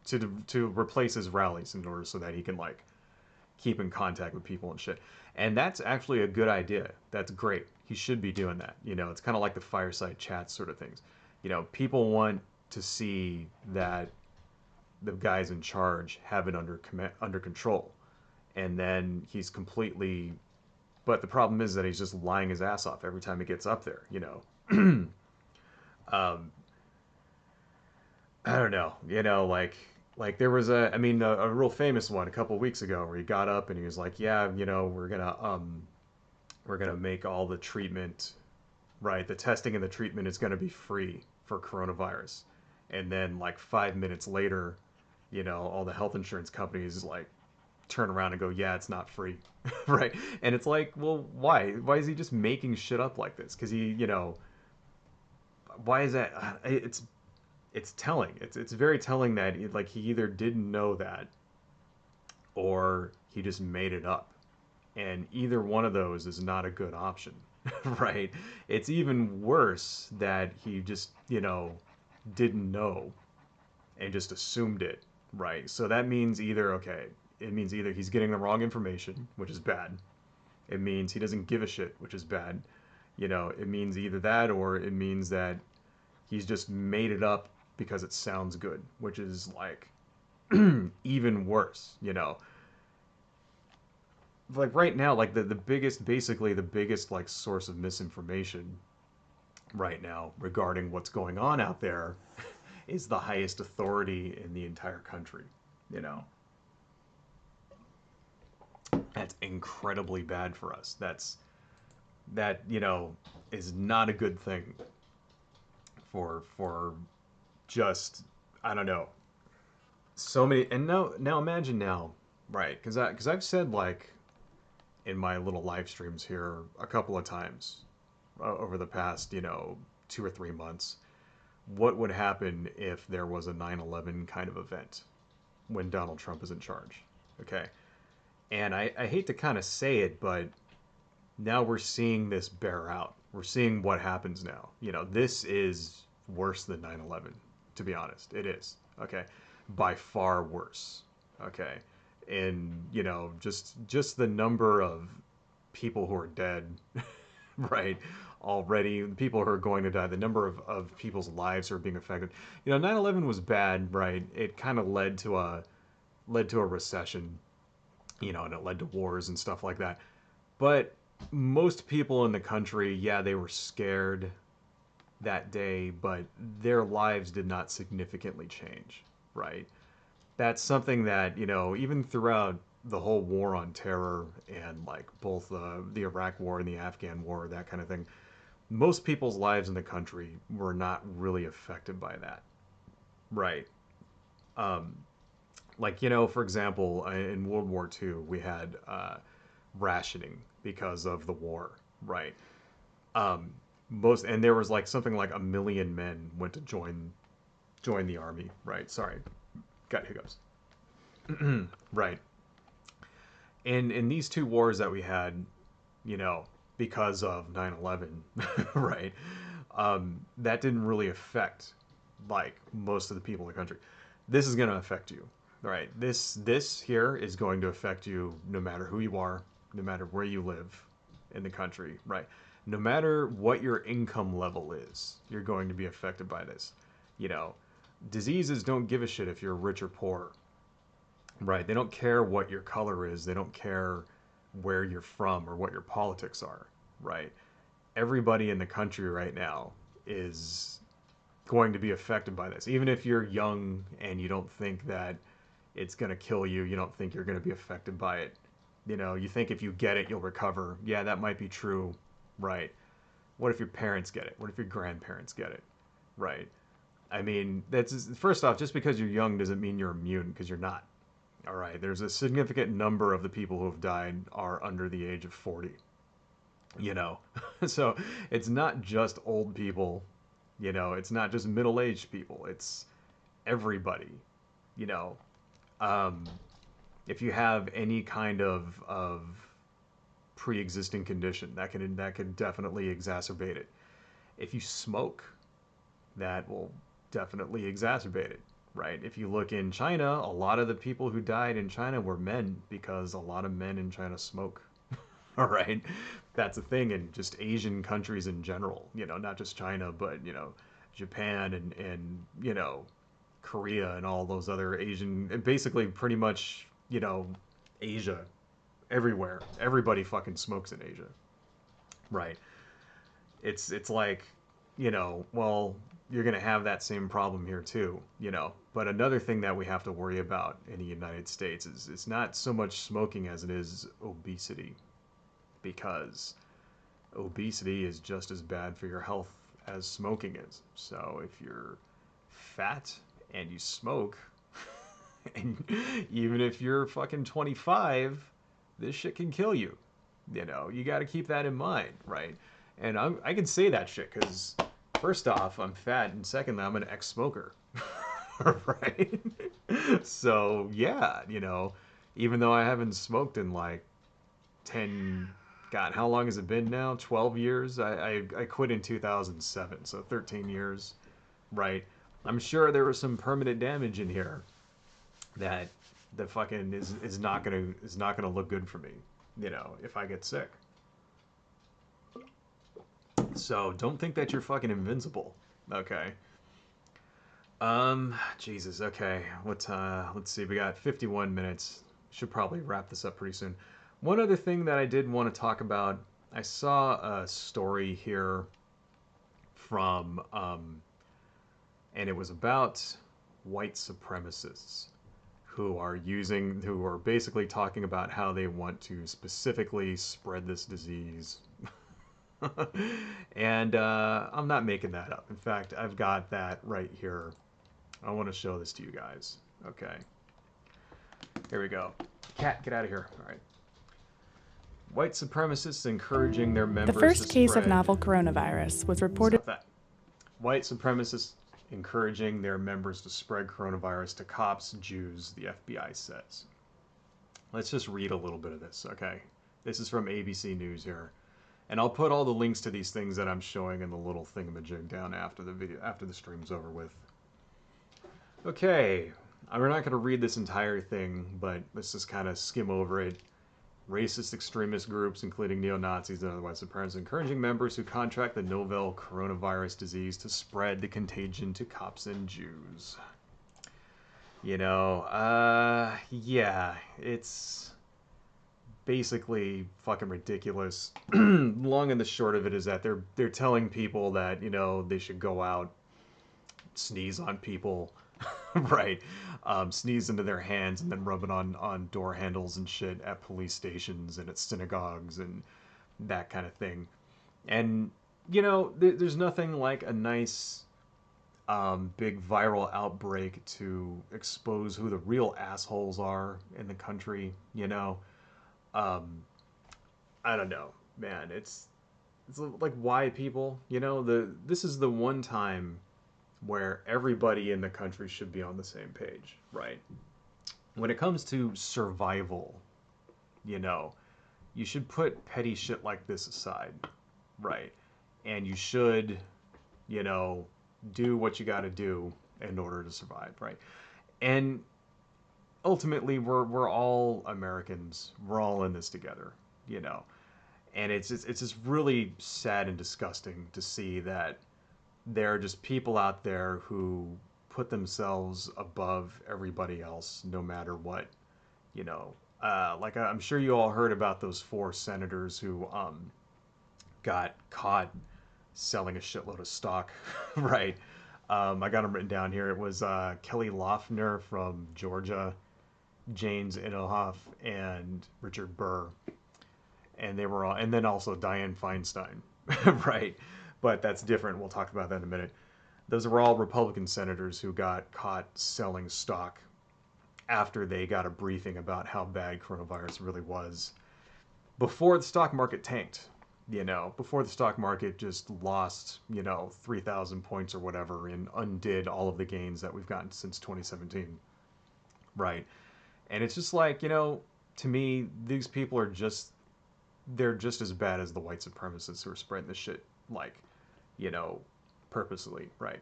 to replace his rallies in order so that he can, keep in contact with people and shit. And that's actually a good idea. That's great. He should be doing that. It's kind of like the fireside chat sort of things. People want to see that the guys in charge have it under control. And then he's completely, but the problem is that he's just lying his ass off every time he gets up there, I don't know, there was a real famous one a couple weeks ago where he got up and he was like, yeah, we're gonna make all the treatment, right, the testing and the treatment is gonna be free for coronavirus. And then 5 minutes later, all the health insurance companies turn around and go, yeah, it's not free, right? And it's like, well, why? Why is he just making shit up like this? Because he, why is that? It's telling. It's very telling that like he either didn't know that, or he just made it up, and either one of those is not a good option, right? It's even worse that he just didn't know and just assumed it, right? So that means either, okay, it means either he's getting the wrong information, which is bad. It means he doesn't give a shit, which is bad. It means either that, or it means that he's just made it up because it sounds good, which is like even worse, Like right now, like the biggest, basically the biggest like source of misinformation right now regarding what's going on out there is the highest authority in the entire country, you know. That's incredibly bad for us. That is not a good thing for just, I don't know, so many. And now imagine now, right? Because I've said, like, in my little live streams here a couple of times over the past 2 or 3 months, what would happen if there was a 9/11 kind of event when Donald Trump is in charge? Okay. And I hate to kind of say it, but now we're seeing this bear out. We're seeing what happens now. This is worse than 9/11, to be honest. It is. Okay. By far worse. Okay. And, just the number of people who are dead, right? Already, the people who are going to die, the number of people's lives who are being affected. 9/11 was bad, right? It kind of led to a recession, and it led to wars and stuff like that. But most people in the country, yeah, they were scared that day, but their lives did not significantly change, right? That's something that, even throughout the whole war on terror and like both the Iraq war and the Afghan war, that kind of thing, most people's lives in the country were not really affected by that, right? Um, like, for example, in World War II, we had rationing because of the war, right? And there was like something like 1 million men went to join the army, right? Sorry, got hiccups. Right. And in these two wars that we had, because of 9/11, right? That didn't really affect like most of the people in the country. This is going to affect you, right? This here is going to affect you no matter who you are, no matter where you live in the country, right? No matter what your income level is, you're going to be affected by this. Diseases don't give a shit if you're rich or poor, right? They don't care what your color is. They don't care where you're from or what your politics are, right? Everybody in the country right now is going to be affected by this. Even if you're young and you don't think that it's going to kill you, you don't think you're going to be affected by it. You think if you get it, you'll recover. Yeah, that might be true, right? What if your parents get it? What if your grandparents get it, right? I mean, that's first off, just because you're young doesn't mean you're immune, because you're not. All right, there's a significant number of the people who have died are under the age of 40. So it's not just old people, it's not just middle-aged people, it's everybody, you know. If you have any kind of pre-existing condition, that can definitely exacerbate it. If you smoke, that will definitely exacerbate it, right? If you look in China, a lot of the people who died in China were men, because a lot of men in China smoke. All right, that's a thing in just Asian countries in general. Not just China, but Japan and Korea and all those other Asian, basically pretty much Asia, everywhere. Everybody fucking smokes in Asia, right? It's like, well, you're gonna have that same problem here too. But another thing that we have to worry about in the United States is it's not so much smoking as it is obesity, because obesity is just as bad for your health as smoking is. So if you're fat and you smoke, And even if you're fucking 25, this shit can kill you. You got to keep that in mind, right? And I can say that shit because, first off, I'm fat, and secondly, I'm an ex-smoker, right? So, yeah, even though I haven't smoked in like 10, God, how long has it been now? 12 years? I quit in 2007, so 13 years, right? I'm sure there was some permanent damage in here that fucking is not gonna look good for me, if I get sick. So don't think that you're fucking invincible, okay? Jesus, okay. Let's see. We got 51 minutes. Should probably wrap this up pretty soon. One other thing that I did want to talk about, I saw a story here from, and it was about white supremacists who are basically talking about how they want to specifically spread this disease. And I'm not making that up. In fact, I've got that right here. I want to show this to you guys. Okay. Here we go. Cat, get out of here. All right. White supremacists encouraging their members The first to case of spread... novel coronavirus was reported. Stop that. White supremacists encouraging their members to spread coronavirus to cops, Jews, the FBI says. Let's just read a little bit of this, okay? This is from ABC News here. And I'll put all the links to these things that I'm showing in the little thingamajig down after the video, after the stream's over with. Okay, we're not going to read this entire thing, but let's just kind of skim over it. Racist extremist groups, including neo-Nazis and other white supremacists, encouraging members who contract the novel coronavirus disease to spread the contagion to cops and Jews. Yeah, it's basically fucking ridiculous. Long and the short of it is that they're telling people that, they should go out, sneeze on people, right? Sneeze into their hands and then rub it on door handles and shit at police stations and at synagogues and that kind of thing. And, there's nothing like a nice big viral outbreak to expose who the real assholes are in the country, I don't know, man. It's like, why people, this is the one time where everybody in the country should be on the same page, right? When it comes to survival, you should put petty shit like this aside, right? And you should, do what you got to do in order to survive, right? And ultimately, we're all Americans. We're all in this together, And it's just really sad and disgusting to see that there are just people out there who put themselves above everybody else, no matter what, Like I'm sure you all heard about those 4 senators who got caught selling a shitload of stock, right? I got them written down here. It was Kelly Loeffler from Georgia, James Inhofe, and Richard Burr. And they were all, and then also Dianne Feinstein, right? But that's different. We'll talk about that in a minute. Those were all Republican senators who got caught selling stock after they got a briefing about how bad coronavirus really was. Before the stock market tanked, before the stock market just lost, 3,000 points or whatever and undid all of the gains that we've gotten since 2017, right? And it's just like, to me, these people are they're just as bad as the white supremacists who are spreading this shit, like, purposely, right?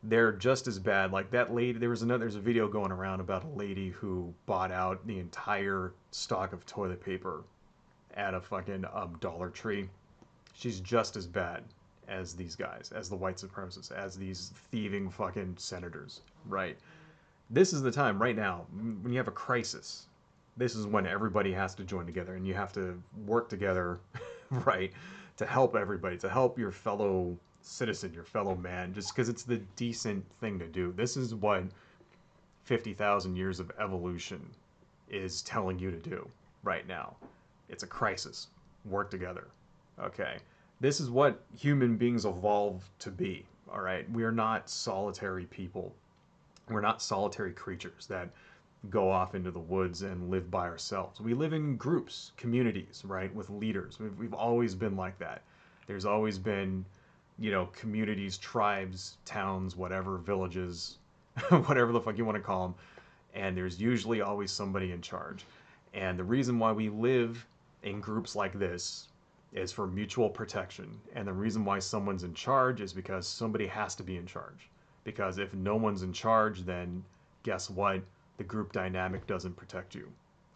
They're just as bad. Like that lady, there's a video going around about a lady who bought out the entire stock of toilet paper at a fucking Dollar Tree. She's just as bad as these guys, as the white supremacists, as these thieving fucking senators, right? This is the time right now when you have a crisis. This is when everybody has to join together and you have to work together, right, to help everybody, to help your fellow citizen, your fellow man, just because it's the decent thing to do. This is what 50,000 years of evolution is telling you to do right now. It's a crisis. Work together. Okay? This is what human beings evolved to be. All right? We are not solitary people. We're not solitary creatures that go off into the woods and live by ourselves. We live in groups, communities, right, with leaders. We've always been like that. There's always been, communities, tribes, towns, whatever, villages, whatever the fuck you want to call them. And there's usually always somebody in charge. And the reason why we live in groups like this is for mutual protection. And the reason why someone's in charge is because somebody has to be in charge. Because if no one's in charge, then guess what? The group dynamic doesn't protect you.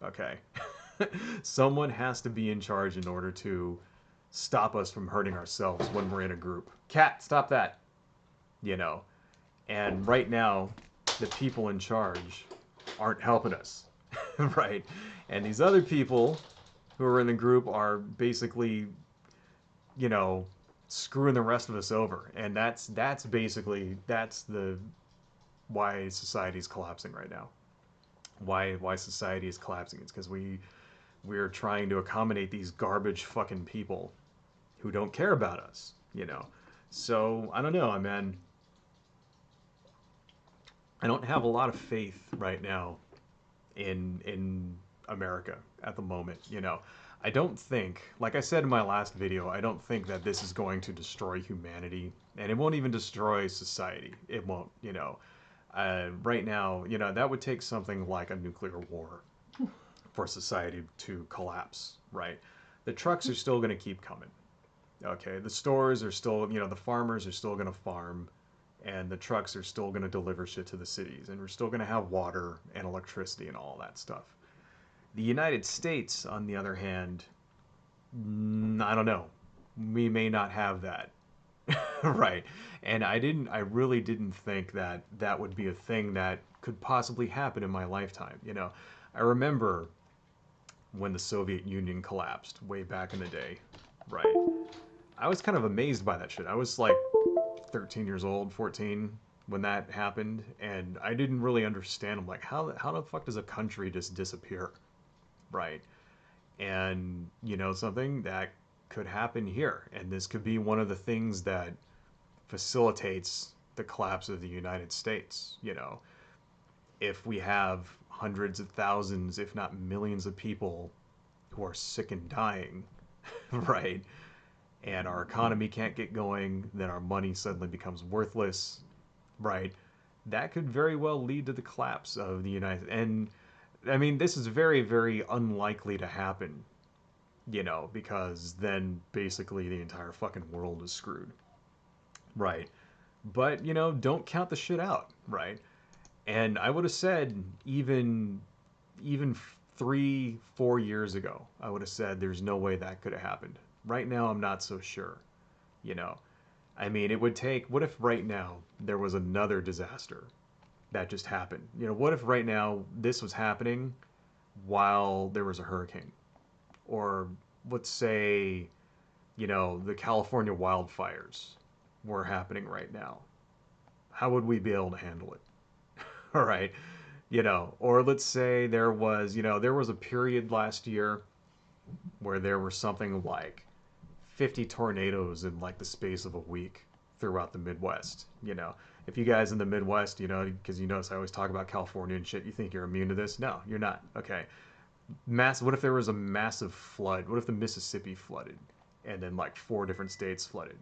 Okay? Someone has to be in charge in order to stop us from hurting ourselves when we're in a group. Cat, stop that. And right now, the people in charge aren't helping us. Right? And these other people who are in the group are basically, screwing the rest of us over. And that's the why society's collapsing right now. Why society is collapsing. It's because we're trying to accommodate these garbage fucking people who don't care about us, So I don't know, man. I don't have a lot of faith right now in America at the moment, I don't think, like I said in my last video, I don't think that this is going to destroy humanity, and it won't even destroy society. It won't, right now, that would take something like a nuclear war for society to collapse, right? The trucks are still going to keep coming. Okay, the stores are still, the farmers are still going to farm, and the trucks are still going to deliver shit to the cities, and we're still going to have water and electricity and all that stuff. The United States, on the other hand, I don't know. We may not have that. Right. And I really didn't think that that would be a thing that could possibly happen in my lifetime. I remember when the Soviet Union collapsed way back in the day. Right. I was kind of amazed by that shit. I was like 13 years old, 14 when that happened, and I didn't really understand. I'm like, how the fuck does a country just disappear? Right. And something that could happen here, and this could be one of the things that facilitates the collapse of the United States. If we have hundreds of thousands, if not millions of people who are sick and dying, right, and our economy can't get going, then our money suddenly becomes worthless, right, that could very well lead to the collapse of the United. And I mean, this is very, very unlikely to happen, because then basically the entire fucking world is screwed. Right. But, don't count the shit out, right? And I would have said even 3-4 years ago, I would have said there's no way that could have happened. Right now, I'm not so sure. I mean, it would take, what if right now there was another disaster that just happened? What if right now this was happening while there was a hurricane? Or let's say, the California wildfires were happening right now. How would we be able to handle it? All right. Or let's say there was a period last year where there were something like 50 tornadoes in like the space of a week throughout the Midwest. If you guys in the Midwest, because you notice I always talk about California and shit, you think you're immune to this? No, you're not. Okay. What if there was a massive flood? What if the Mississippi flooded and then like 4 different states flooded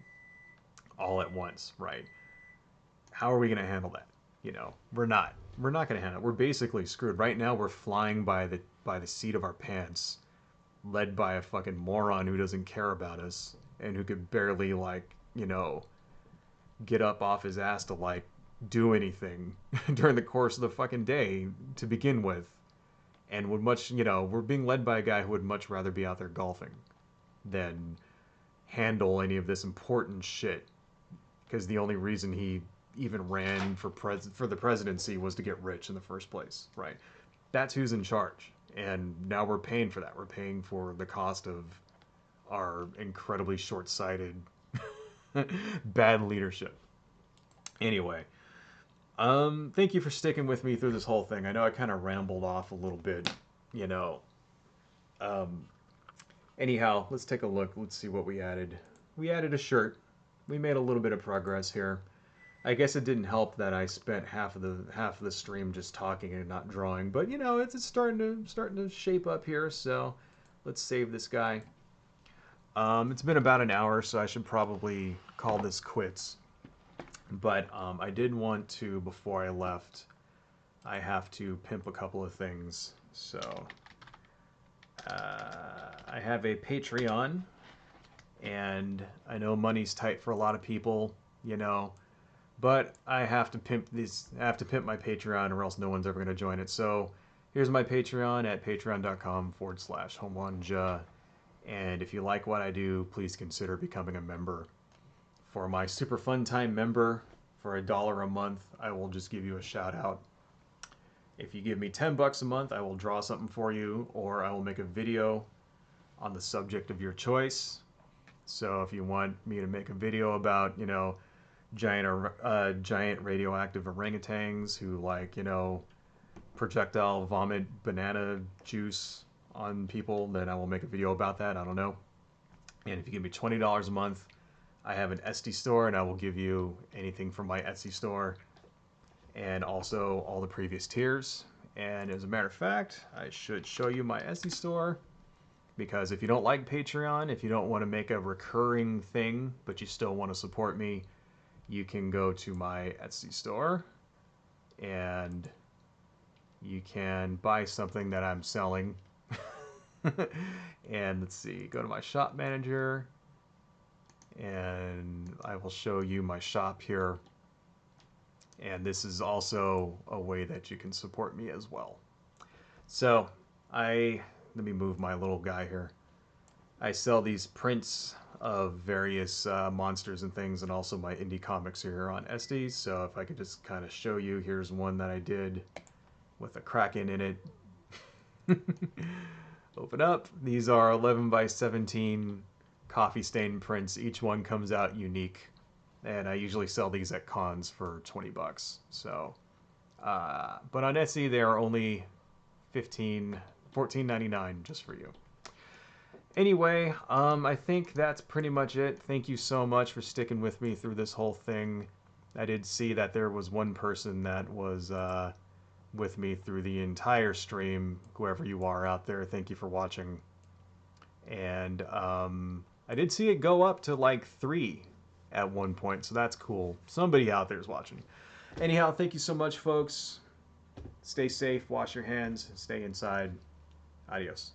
all at once, right? How are we going to handle that? We're not going to handle it. We're basically screwed. Right now we're flying by the seat of our pants, led by a fucking moron who doesn't care about us and who could barely get up off his ass to do anything during the course of the fucking day to begin with. And we're being led by a guy who would much rather be out there golfing than handle any of this important shit. Because the only reason he even ran for the presidency was to get rich in the first place, right? That's who's in charge. And now we're paying for that. We're paying for the cost of our incredibly short-sighted, bad leadership. Anyway, thank you for sticking with me through this whole thing. I know I kind of rambled off a little bit, Anyhow, let's take a look. Let's see what we added. We added a shirt. We made a little bit of progress here. I guess it didn't help that I spent half of the stream just talking and not drawing, but you know, it's starting to shape up here, so let's save this guy. It's been about an hour, so I should probably call this quits. But I did want to, before I left, I have to pimp a couple of things. So I have a Patreon, and I know money's tight for a lot of people, you know, but I have to pimp these. I have to pimp my Patreon, or else no one's ever going to join it. So here's my Patreon at patreon.com/Homewanja. And if you like what I do, please consider becoming a member. For my Super Fun Time member, for $1 a month, I will just give you a shout out. If you give me $10 a month, I will draw something for you, or I will make a video on the subject of your choice. So if you want me to make a video about, you know, giant radioactive orangutans who, like, you know, projectile vomit banana juice on people, then I will make a video about that. I don't know. And if you give me $20 a month, I have an Etsy store, and I will give you anything from my Etsy store, and also all the previous tiers. And as a matter of fact, I should show you my Etsy store, because if you don't like Patreon, if you don't want to make a recurring thing, but you still want to support me, you can go to my Etsy store, and you can buy something that I'm selling. And let's see, go to my shop manager, and I will show you my shop here. And this is also a way that you can support me as well. So let me move my little guy here. I sell these prints of various monsters and things, and also my indie comics here on Etsy. So if I could just kind of show you, here's one that I did with a Kraken in it. Open up. These are 11 by 17 coffee stain prints. Each one comes out unique, and I usually sell these at cons for $20. So, but on Etsy they are only $14.99 just for you. Anyway, I think that's pretty much it. Thank you so much for sticking with me through this whole thing. I did see that there was one person that was with me through the entire stream. Whoever you are out there, thank you for watching. And I did see it go up to like 3 at one point, so that's cool. Somebody out there is watching. Anyhow, thank you so much, folks. Stay safe, wash your hands, stay inside. Adios.